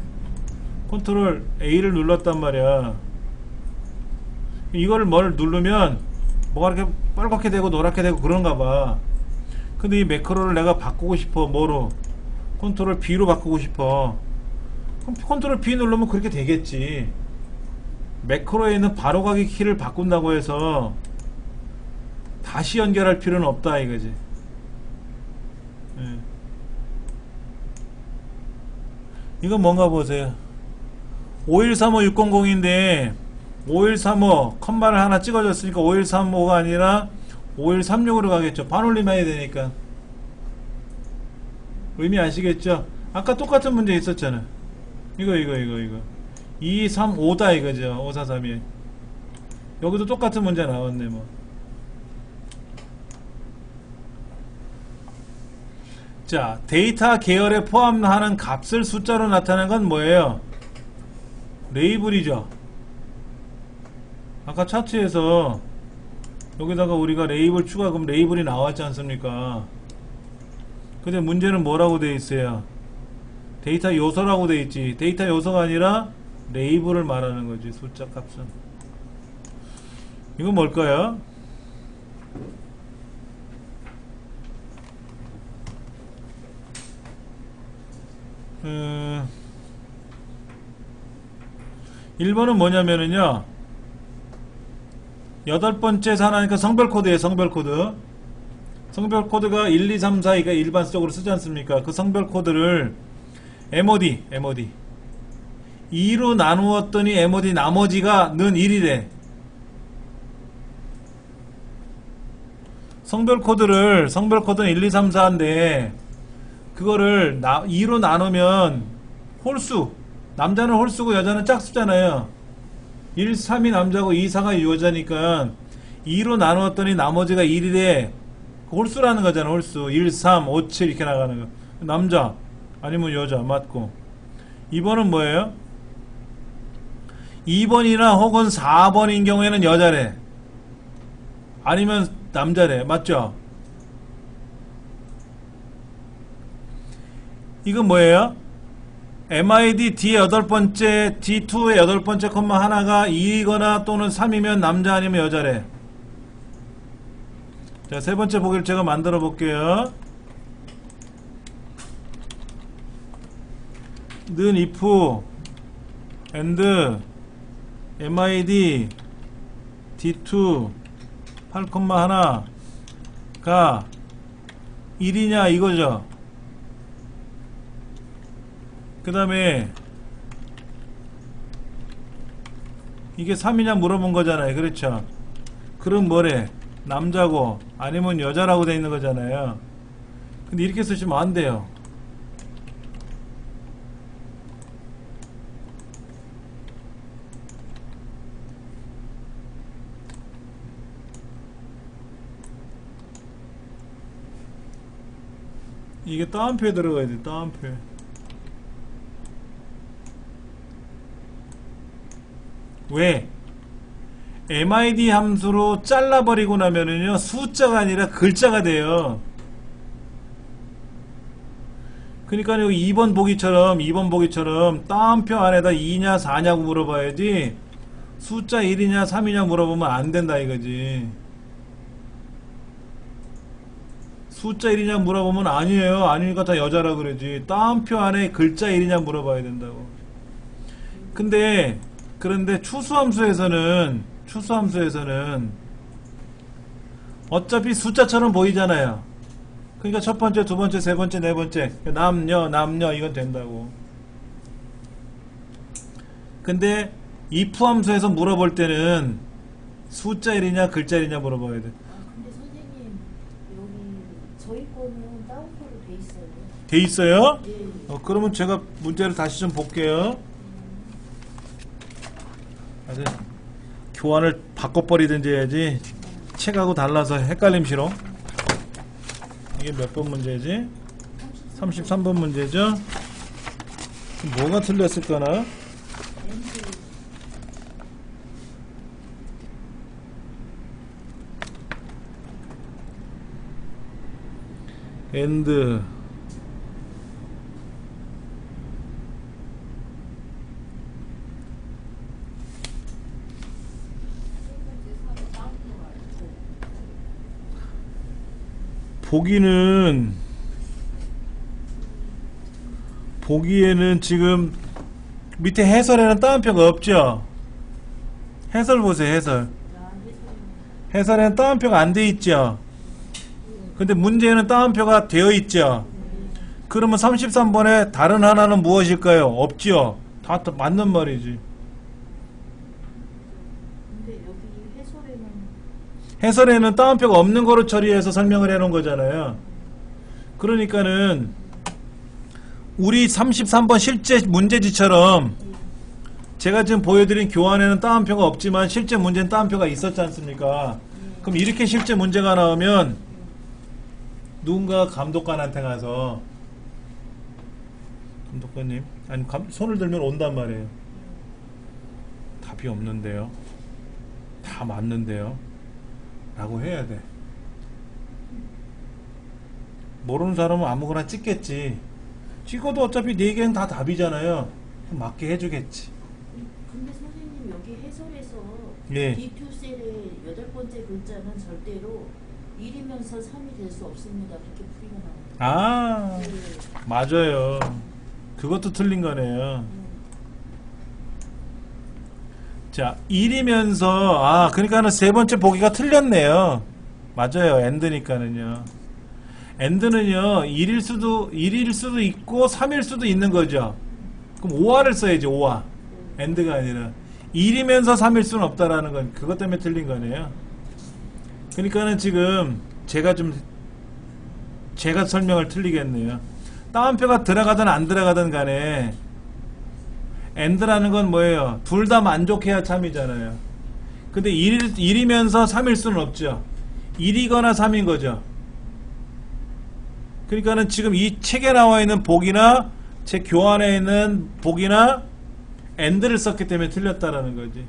컨트롤 A를 눌렀단 말이야. 이걸 뭘 누르면 뭐가 이렇게 빨갛게 되고 노랗게 되고 그런가 봐. 근데 이 매크로를 내가 바꾸고 싶어. 뭐로? 컨트롤 B로 바꾸고 싶어. 그럼 컨트롤 B 누르면 그렇게 되겠지. 매크로에 있는 바로가기 키를 바꾼다고 해서 다시 연결할 필요는 없다 이거지. 예. 이건 뭔가 보세요. 5135600인데 5135 컴마를 하나 찍어줬으니까 5135가 아니라 5136으로 가겠죠. 반올림해야 되니까. 의미 아시겠죠? 아까 똑같은 문제 있었잖아. 이거 235다 이거죠. 5432. 여기도 똑같은 문제 나왔네 뭐. 자, 데이터 계열에 포함하는 값을 숫자로 나타내는 건 뭐예요? 레이블이죠. 아까 차트에서 여기다가 우리가 레이블 추가, 그럼 레이블이 나왔지 않습니까? 근데 문제는 뭐라고 돼 있어요? 데이터 요소라고 돼 있지. 데이터 요소가 아니라 레이블을 말하는 거지. 숫자 값은. 이건 뭘까요? 음, 1번은 뭐냐면은요, 8번째 산하니까 성별 코드예요. 성별 코드. 성별 코드가 1, 2, 3, 4, 이가 일반적으로 쓰지 않습니까? 그 성별 코드를 MOD 2로 나누었더니 MOD 나머지가 는 1이래. 성별 코드는 1, 2, 3, 4인데 그거를 2로 나누면 홀수, 남자는 홀수고 여자는 짝수잖아요. 1, 3이 남자고 2, 4가 여자니까 2로 나누었더니 나머지가 1이래. 홀수라는 거잖아. 홀수. 1, 3, 5, 7 이렇게 나가는 거. 남자 아니면 여자 맞고. 2번은 뭐예요? 2번이나 혹은 4번인 경우에는 여자래. 아니면 남자래. 맞죠? 이건 뭐예요? MID D의 8번째, D2의 8번째 콤마 하나가 2이거나 또는 3이면 남자 아니면 여자래. 자, 세 번째 보기를 제가 만들어 볼게요. 는 if and MID D2 8,1가 1이냐 이거죠. 그 다음에 이게 3이냐 물어본 거잖아요. 그렇죠? 그럼 뭐래? 남자고 아니면 여자라고 돼 있는 거잖아요. 근데 이렇게 쓰시면 안 돼요. 이게 따옴표에 들어가야 돼. 따옴표에. 왜? MID 함수로 잘라버리고 나면은요 숫자가 아니라 글자가 돼요. 그러니까 여기 2번 보기처럼 따옴표 안에다 2냐 4냐고 물어봐야지 숫자 1이냐 3이냐 물어보면 안 된다 이거지. 숫자 1이냐 물어보면 아니에요. 아니니까 다 여자라 그러지. 따옴표 안에 글자 1이냐 물어봐야 된다고. 그런데 추수함수에서는 어차피 숫자처럼 보이잖아요. 그러니까 첫 번째, 두 번째, 세 번째, 네 번째 남녀 이건 된다고. 근데 if 함수에서 물어볼 때는 숫자 1이냐 글자 1이냐 물어봐야 돼. 근데 선생님 여기 저희 거는 다운표로 돼 있어요. 돼 있어요? 네. 그러면 제가 문제를 다시 좀 볼게요. 아주 교환을 바꿔버리든지 해야지 책하고 달라서 헷갈림 싫어. 이게 몇 번 문제지? 33번 문제죠? 뭐가 틀렸을까나? 엔드 보기에는 지금 밑에 해설에는 따옴표가 없죠? 해설 보세요. 해설에는 따옴표가 안 돼 있죠? 근데 문제에는 따옴표가 되어 있죠? 그러면 33번에 다른 하나는 무엇일까요? 없죠? 다 맞는 말이지. 근데 여기 해설에는 따옴표가 없는 거로 처리해서 설명을 해놓은 거잖아요. 그러니까는 우리 33번 실제 문제지처럼 제가 지금 보여드린 교환에는 따옴표가 없지만 실제 문제는 따옴표가 있었지 않습니까? 그럼 이렇게 실제 문제가 나오면 누군가 감독관한테 가서 감독관님 아니 손을 들면 온단 말이에요. 답이 없는데요. 다 맞는데요. 라고 해야 돼. 모르는 사람은 아무거나 찍겠지. 찍어도 어차피 4개는 다 답이잖아요. 맞게 해주겠지. 근데 선생님 여기 해설에서 예. D2셀의 8번째 글자는 절대로 1이면서 3이 될 수 없습니다. 그렇게 풀이가 나옵니다. 아, 네. 맞아요. 그것도 틀린 거네요. 자, 1이면서 그러니까는 세 번째 보기가 틀렸네요. 맞아요. 엔드니까는요. 엔드는요 1일 수도 있고 3일 수도 있는 거죠. 그럼 5화를 써야지. 5화. 엔드가 아니라 1이면서 3일 수는 없다라는 건 그것 때문에 틀린 거네요. 그러니까는 지금 제가 설명을 틀리겠네요. 따옴표가 들어가든 안 들어가든 간에 엔드라는 건 뭐예요? 둘 다 만족해야 참이잖아요. 근데 1이면서 3일 수는 없죠. 1이거나 3인 거죠. 그러니까는 지금 이 책에 나와 있는 복이나 제 교환에 있는 복이나 엔드를 썼기 때문에 틀렸다라는 거지.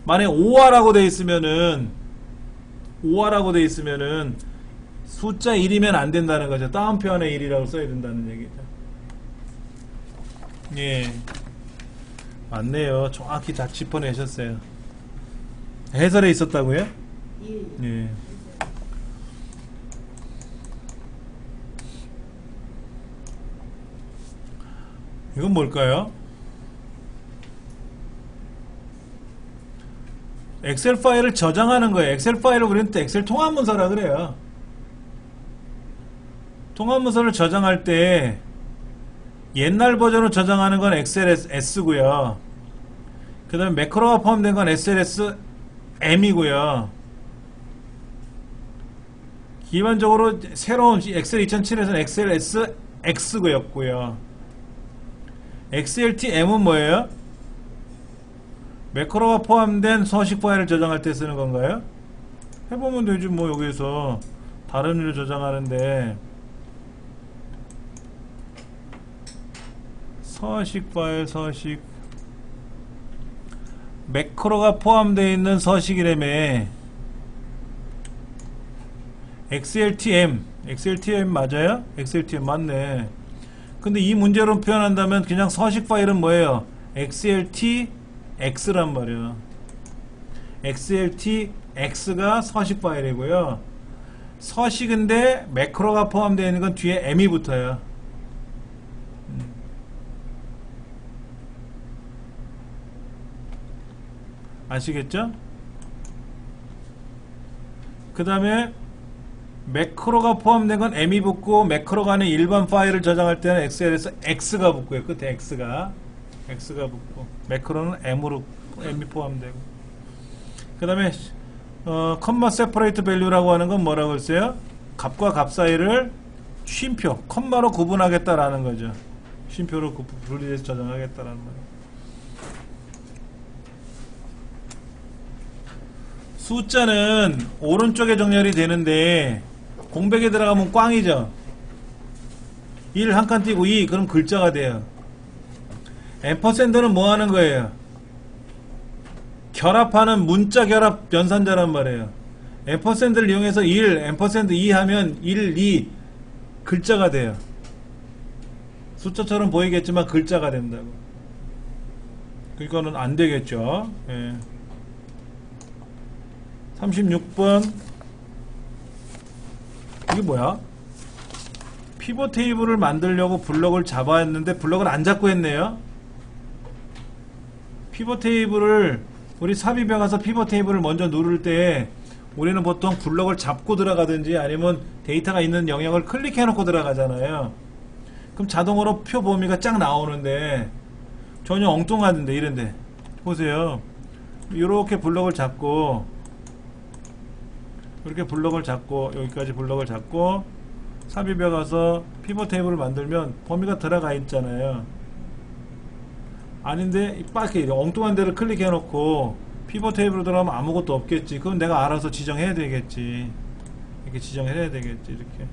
만약에 5화라고 돼 있으면은 숫자 1이면 안 된다는 거죠. 따옴표 안에 1이라고 써야 된다는 얘기죠. 예. 맞네요. 정확히 다 짚어내셨어요. 해설에 있었다고요? 예. 예. 이건 뭘까요? 엑셀 파일을 저장하는 거예요. 엑셀 파일을 우리는 또 엑셀 통합문서라 그래요. 통합문서를 저장할 때 옛날 버전으로 저장하는 건 XLS고요. 그 다음에 매크로가 포함된 건 SLSM이고요. 기본적으로 새로운 엑셀 2007에서는 XLSX고요. XLTM은 뭐예요? 매크로가 포함된 서식 파일을 저장할 때 쓰는 건가요? 해보면 되지 뭐. 여기서 다른 일을 저장하는데 서식 파일 서식 매크로가 포함되어 있는 서식이라며. XLTM 맞아요? XLTM 맞네. 근데 이 문제로 표현한다면 그냥 서식 파일은 뭐예요? xltx란 말이에요. xltx가 서식 파일이고요. 서식인데 매크로가 포함되어 있는 건 뒤에 m이 붙어요. 아시겠죠? 그 다음에 매크로가 포함된 건 m이 붙고, 매크로가 아닌 일반 파일을 저장할 때는 엑셀에서 x가 붙고요. 끝에 x가 붙고, 매크로는 m이 포함되고. 그 다음에 컴마 세퍼레이트 밸류라고 하는 건 뭐라고 했어요? 값과 값 사이를 쉼표, 컴마로 구분하겠다라는 거죠. 쉼표로 분리해서 저장하겠다라는 거예요. 숫자는 오른쪽에 정렬이 되는데 공백에 들어가면 꽝이죠. 1 한 칸 띄고 2 그럼 글자가 돼요. 앰퍼샌드는 뭐 하는 거예요? 결합하는 문자 결합 연산자란 말이에요. 앰퍼샌드를 이용해서 1, 앰퍼샌드 2 하면 1, 2 글자가 돼요. 숫자처럼 보이겠지만 글자가 된다고. 이거는 안 되겠죠. 예. 36번 이게 뭐야? 피벗 테이블을 만들려고 블럭을 잡아야 했는데 블럭을 안 잡고 했네요. 피벗 테이블을 우리 삽입에 가서 피벗 테이블을 먼저 누를 때 우리는 보통 블럭을 잡고 들어가든지 아니면 데이터가 있는 영역을 클릭해 놓고 들어가잖아요. 그럼 자동으로 표 범위가 쫙 나오는데 전혀 엉뚱하던데 이런데 보세요. 이렇게 블럭을 잡고 이렇게 블럭을 잡고 여기까지 블럭을 잡고 삽입에 가서 피벗 테이블을 만들면 범위가 들어가 있잖아요. 아닌데 이렇게 엉뚱한 데를 클릭해 놓고 피벗 테이블로 들어가면 아무것도 없겠지. 그럼 내가 알아서 지정해야 되겠지. 이렇게 지정해야 되겠지. 이렇게.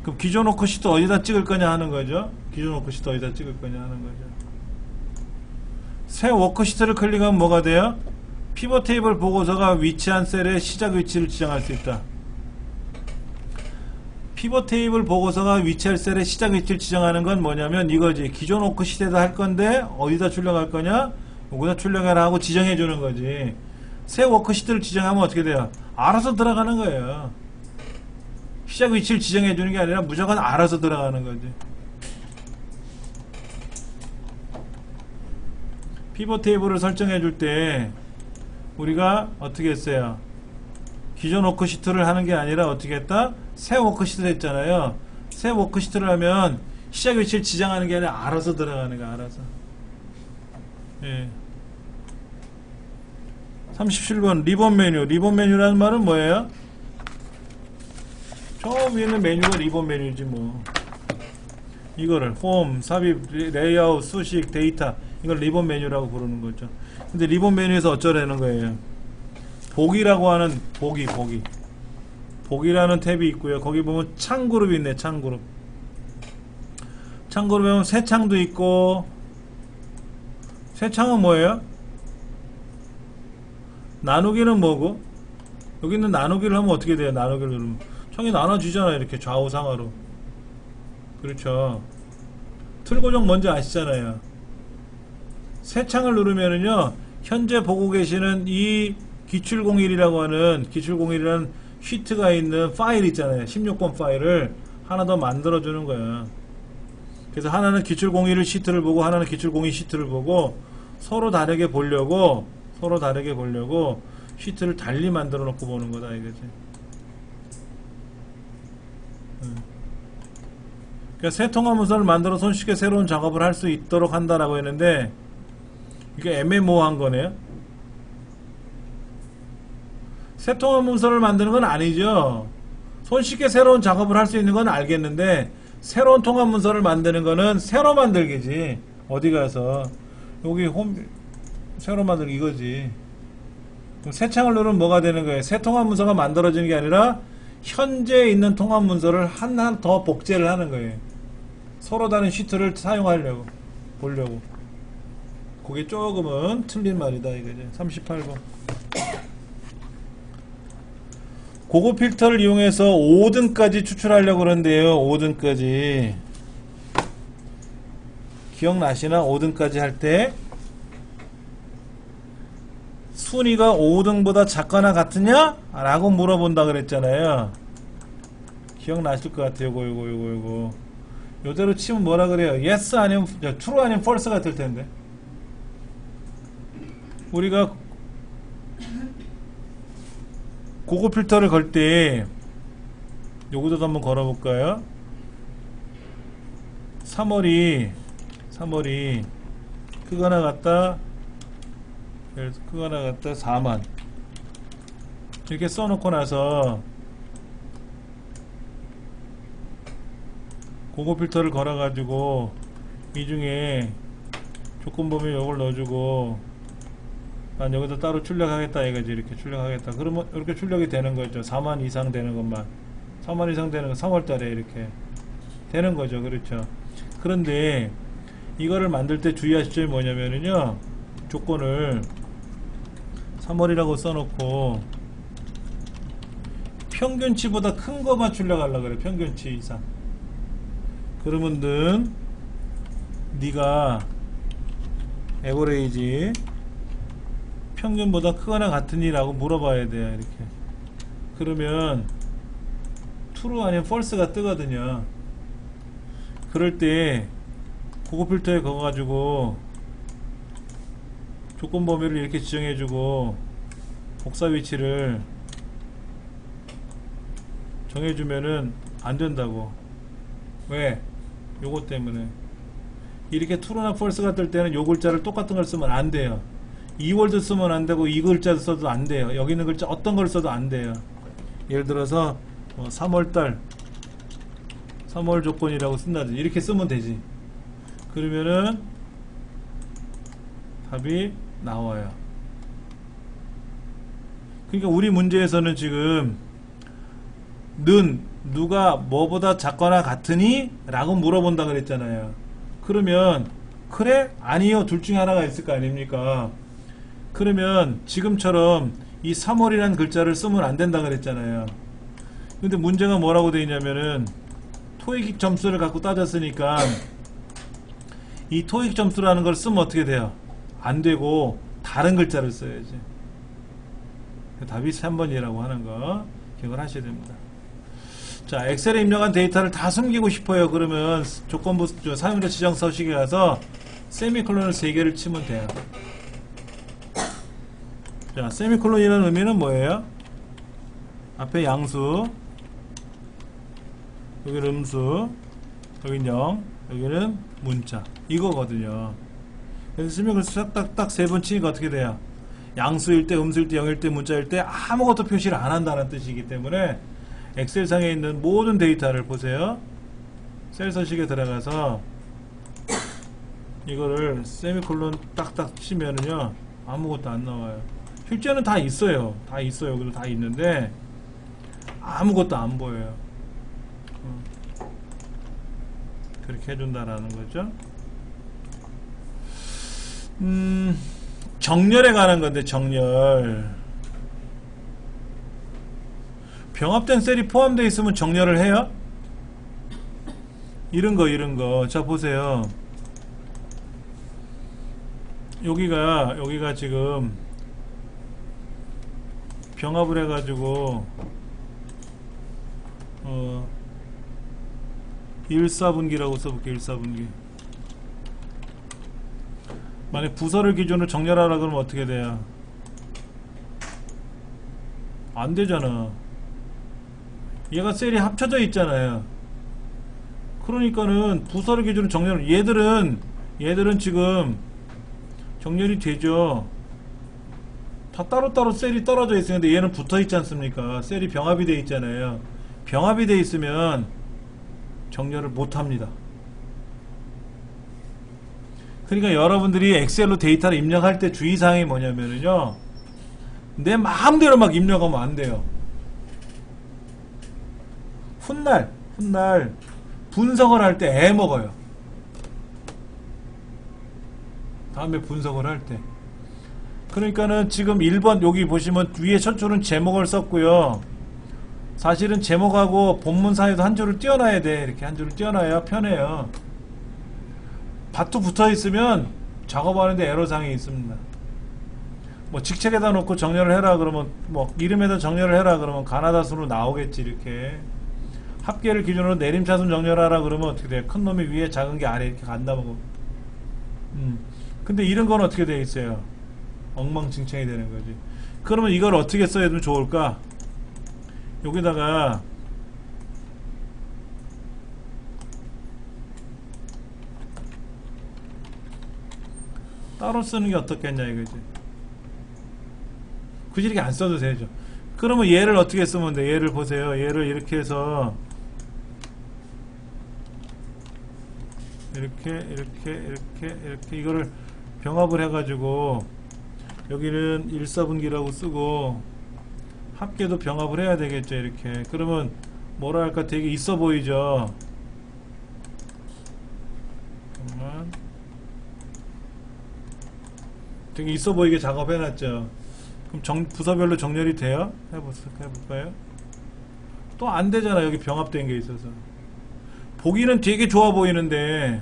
그럼 기존 워크시트 어디다 찍을 거냐 하는 거죠. 기존 워크시트 어디다 찍을 거냐 하는 거죠. 새 워크시트를 클릭하면 뭐가 돼요? 피벗 테이블 보고서가 위치한 셀의 시작 위치를 지정할 수 있다. 피벗 테이블 보고서가 위치할 셀의 시작 위치를 지정하는 건 뭐냐면 이거지. 기존 워크시트에다 할 건데 어디다 출력할 거냐? 여기다 출력해라 하고 지정해 주는 거지. 새 워크시트를 지정하면 어떻게 돼요? 알아서 들어가는 거예요. 시작 위치를 지정해 주는 게 아니라 무조건 알아서 들어가는 거지. 피벗 테이블을 설정해 줄 때 우리가 어떻게 했어요? 기존 워크시트를 하는 게 아니라 어떻게 했다? 새 워크시트를 했잖아요. 새 워크시트를 하면 시작 위치를 지정하는 게 아니라 알아서 들어가는 거야. 알아서. 예. 37번 리본 메뉴. 리본 메뉴라는 말은 뭐예요? 저 위에 있는 메뉴가 리본 메뉴지 뭐. 이거를 홈, 삽입, 레이아웃, 수식, 데이터 이걸 리본 메뉴라고 부르는 거죠. 근데 리본 메뉴에서 어쩌라는 거예요? 보기라고 하는 보기라는 탭이 있고요. 거기 보면 창 그룹이 있네. 창 그룹. 창 그룹에 보면 새 창도 있고, 새 창은 뭐예요? 나누기는 뭐고? 여기 있는 나누기를 하면 어떻게 돼요? 나누기를 누르면 창이 나눠지잖아요. 이렇게 좌우상하로. 그렇죠. 틀 고정 뭔지 아시잖아요. 새 창을 누르면은요, 현재 보고 계시는 이 기출01이라고 하는 기출01이라는 시트가 있는 파일 있잖아요. 16번 파일을 하나 더 만들어주는 거야. 그래서 하나는 기출01 시트를 보고 하나는 기출02 시트를 보고 서로 다르게 보려고 시트를 달리 만들어 놓고 보는 거다 이거지. 그러니까 새 통합 문서를 만들어 손쉽게 새로운 작업을 할 수 있도록 한다라고 했는데 이게 애매모호한 거네요. 새 통합 문서를 만드는 건 아니죠. 손쉽게 새로운 작업을 할 수 있는 건 알겠는데 새로운 통합 문서를 만드는 거는 새로 만들기지. 어디 가서 여기 홈 새로 만들기 이거지. 그럼 새 창을 누르면 뭐가 되는 거예요? 새 통합 문서가 만들어지는 게 아니라 현재 있는 통합 문서를 하나 더 복제를 하는 거예요. 서로 다른 시트를 사용하려고 보려고. 그게 조금은 틀린 말이다 이거지. 38번 고급 필터를 이용해서 5등까지 추출하려고 그러는데요. 5등까지 기억나시나? 5등까지 할 때 순위가 5등보다 작거나 같으냐? 라고 물어본다 그랬잖아요. 기억나실 것 같아요. 요거 요대로 치면 뭐라 그래요? yes 아니면 true 아니면 false가 될 텐데, 우리가 고급 필터를 걸 때 요거도 한번 걸어볼까요? 3월이 크거나 같다, 크거나 같다 4만 이렇게 써놓고 나서 고급 필터를 걸어가지고 이 중에 조건 범위 요걸 넣어주고 난 여기다 따로 출력하겠다 이거지. 이렇게 출력하겠다. 그러면 이렇게 출력이 되는 거죠. 4만 이상 되는 것만, 4만 이상 되는 거 3월달에 이렇게 되는 거죠. 그렇죠. 그런데 이거를 만들 때 주의하실 점이 뭐냐면요, 조건을 3월이라고 써놓고 평균치보다 큰 거만 출력하려고 그래. 평균치 이상. 그러면 네가 에버레이지 평균보다 크거나 같으니 라고 물어봐야 돼요. 이렇게. 그러면 true 아니면 false가 뜨거든요. 그럴 때 고급 필터에 걸어가지고 조건 범위를 이렇게 지정해주고 복사 위치를 정해주면은 안 된다고. 왜? 요거 때문에. 이렇게 true나 false가 뜰 때는 요 글자를 똑같은 걸 쓰면 안 돼요. 이 월드 쓰면 안 되고 이 글자 써도 안 돼요. 여기 있는 글자 어떤 걸 써도 안 돼요. 예를 들어서 3월달 3월 조건이라고 쓴다든지 이렇게 쓰면 되지. 그러면은 답이 나와요. 그러니까 우리 문제에서는 지금 누가 뭐보다 작거나 같으니? 라고 물어본다 그랬잖아요. 그러면 그래? 아니요. 둘 중에 하나가 있을 거 아닙니까? 그러면 지금처럼 이 3월이라는 글자를 쓰면 안 된다 그랬잖아요. 근데 문제가 뭐라고 되어 있냐면은 토익 점수를 갖고 따졌으니까 이 토익 점수라는 걸 쓰면 어떻게 돼요? 안 되고 다른 글자를 써야지. 답이 3번이라고 하는 거 기억을 하셔야 됩니다. 자, 엑셀에 입력한 데이터를 다 숨기고 싶어요. 그러면 조건부 사용자 지정 서식에 가서 세미콜론을 3개를 치면 돼요. 자, 세미콜론이라는 의미는 뭐예요? 앞에 양수, 여기는 음수, 여기는 0, 여기는 문자, 이거거든요. 그래서 세미콜론 딱딱 3번 치니까 어떻게 돼요? 양수일 때, 음수일 때, 0일 때, 문자일 때 아무것도 표시를 안 한다는 뜻이기 때문에 엑셀상에 있는 모든 데이터를 보세요. 셀 서식에 들어가서 이거를 세미콜론 딱딱 치면은요 아무것도 안 나와요. 실제는 다 있어요. 다 있어요. 여기도 다 있는데 아무것도 안 보여요. 그렇게 해준다라는 거죠. 정렬에 관한 건데, 정렬. 병합된 셀이 포함되어 있으면 정렬을 해요? 이런 거. 자, 보세요. 여기가 지금 병합을 해가지고 1/4분기라고 써볼게요. 1/4분기. 만약 부서를 기준으로 정렬하라 그러면 어떻게 돼요? 안 되잖아. 얘가 셀이 합쳐져 있잖아요. 그러니까는 부서를 기준으로 정렬, 얘들은 지금 정렬이 되죠. 다 따로따로 셀이 떨어져 있었는데 얘는 붙어 있지 않습니까? 셀이 병합이 되어 있잖아요. 병합이 되어 있으면 정렬을 못 합니다. 그러니까 여러분들이 엑셀로 데이터를 입력할 때 주의사항이 뭐냐면요, 내 마음대로 막 입력하면 안 돼요. 훗날 분석을 할 때 애먹어요. 다음에 분석을 할 때. 그러니까는 지금 1번 여기 보시면 위에 첫 줄은 제목을 썼고요. 사실은 제목하고 본문 사이도 한 줄을 띄워놔야 돼. 이렇게 한 줄을 띄워놔야 편해요. 밭도 붙어 있으면 작업하는데 애로사항이 있습니다. 뭐 직책에다 놓고 정렬을 해라 그러면, 뭐 이름에다 정렬을 해라 그러면 가나다 순으로 나오겠지. 이렇게 합계를 기준으로 내림차순 정렬하라 그러면 어떻게 돼? 큰 놈이 위에 작은 게 아래 이렇게 간다고. 근데 이런 건 어떻게 돼 있어요? 엉망진창이 되는 거지. 그러면 이걸 어떻게 써야 되면 좋을까? 여기다가 따로 쓰는 게 어떻겠냐 이거지. 굳이 이렇게 안 써도 되죠. 그러면 얘를 어떻게 쓰면 돼? 얘를 보세요. 얘를 이렇게 해서 이렇게 이거를 병합을 해가지고 여기는 1/4분기라고 쓰고 합계도 병합을 해야 되겠죠. 이렇게. 그러면 뭐랄까 되게 있어 보이죠. 잠깐만. 되게 있어 보이게 작업해놨죠. 그럼 부서별로 정렬이 돼요? 해볼까요? 또 안 되잖아. 여기 병합된 게 있어서. 보기는 되게 좋아 보이는데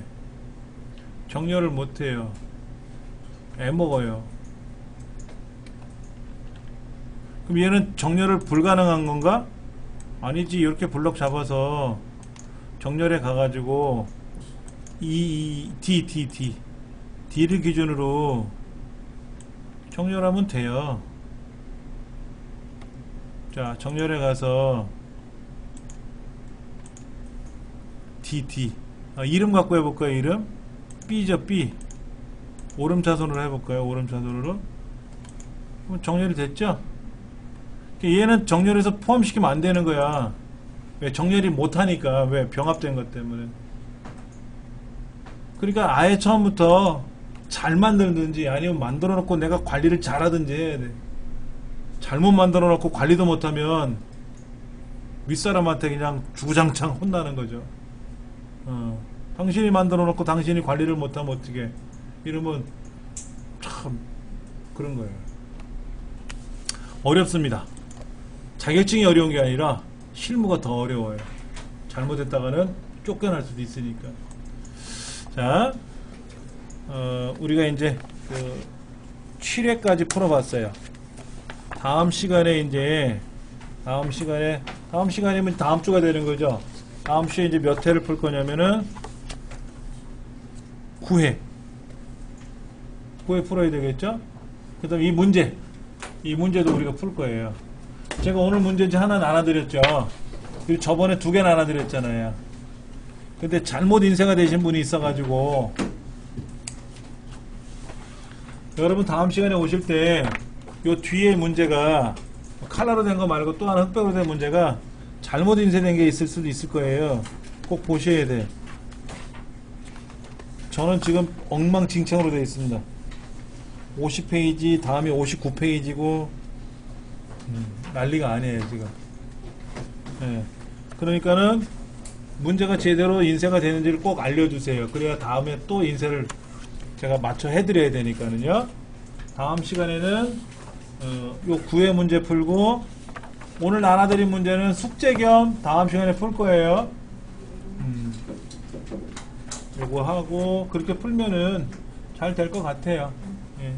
정렬을 못해요. 애먹어요. 그럼 얘는 정렬을 불가능한 건가? 아니지. 이렇게 블럭 잡아서 정렬에 가가지고 D를 기준으로 정렬하면 돼요. 자, 정렬에 가서 이름 갖고 해볼까요? 이름? B죠. B. 오름차순으로 해볼까요? 오름차순으로. 그럼 정렬이 됐죠? 얘는 정렬해서 포함시키면 안 되는 거야. 왜? 정렬이 못하니까. 왜? 병합된 것 때문에. 그러니까 아예 처음부터 잘 만들든지 아니면 만들어 놓고 내가 관리를 잘하든지 해야 돼. 잘못 만들어 놓고 관리도 못하면 윗사람한테 그냥 주구장창 혼나는 거죠. 당신이 만들어 놓고 당신이 관리를 못하면 어떻게? 이러면 참 그런 거예요. 어렵습니다. 자격증이 어려운 게 아니라 실무가 더 어려워요. 잘못했다가는 쫓겨날 수도 있으니까. 자, 우리가 이제 그 7회까지 풀어봤어요. 다음 시간이면 다음 주가 되는 거죠. 다음 주에 이제 몇 회를 풀 거냐면은 9회 풀어야 되겠죠? 그 다음 이 문제도 우리가 풀 거예요. 제가 오늘 문제 이제 하나 나눠드렸죠. 그리고 저번에 2개 나눠드렸잖아요. 근데 잘못 인쇄가 되신 분이 있어가지고 여러분 다음 시간에 오실 때 요 뒤에 문제가 칼라로 된 거 말고 또 하나 흑백으로 된 문제가 잘못 인쇄된 게 있을 수도 있을 거예요. 꼭 보셔야 돼. 저는 지금 엉망진창으로 되어 있습니다. 50페이지 다음이 59페이지고 난리가 아니에요 지금. 네. 그러니까는 문제가 제대로 인쇄가 되는지를 꼭 알려주세요. 그래야 다음에 또 인쇄를 제가 맞춰 해드려야 되니까는요. 다음 시간에는 요 9회 문제 풀고 오늘 나눠드린 문제는 숙제 겸 다음 시간에 풀 거예요. 요거 하고 그렇게 풀면은 잘 될 것 같아요. 예.